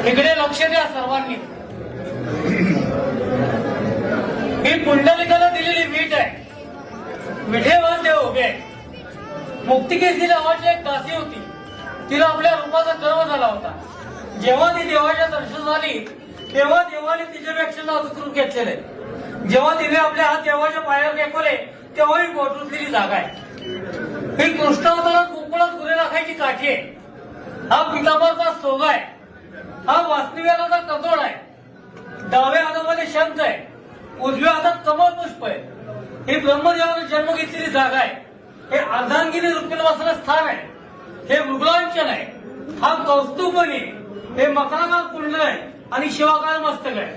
इकडे लक्ष द्या सर्वांनी. ही पुंडलिकाला दिलेली वीट आहे. विठेवर देव उभे आहे. मुक्तिकेसरी नावाची एक दासी होती. तिला आपल्या रूपाचा गर्व झाला होता. जेव्हा ती देवाच्या दर्शन झाली तेव्हा देवाने तिच्यापेक्षा नाजूक रूप घेतलेले. जेव्हा तिने आपले हात देवाच्या पायावर टेकवले तेव्हा ही पोटरुतलेली जागा आहे. ही कृष्णावतारात गोकुळात गुरे राखायची काठी आहे. हा पितांबरचा सोगा आहे. हा वासनिवेलाचा कतोड आहे. डाव्या हातामध्ये शंख आहे. उजव्या हातात कमल पुष्प आहे. ही ब्रह्मदेवाने जन्म घेतलेली जागा आहे. हे अर्धांगिनी रुक्मिणीवासाचं स्थान आहे. हे मृगलांचन आहे. हा कौस्तुभमणी आहे. हे मकराकाल कुंडल आहे आणि शिवाकाल मस्तक आहे.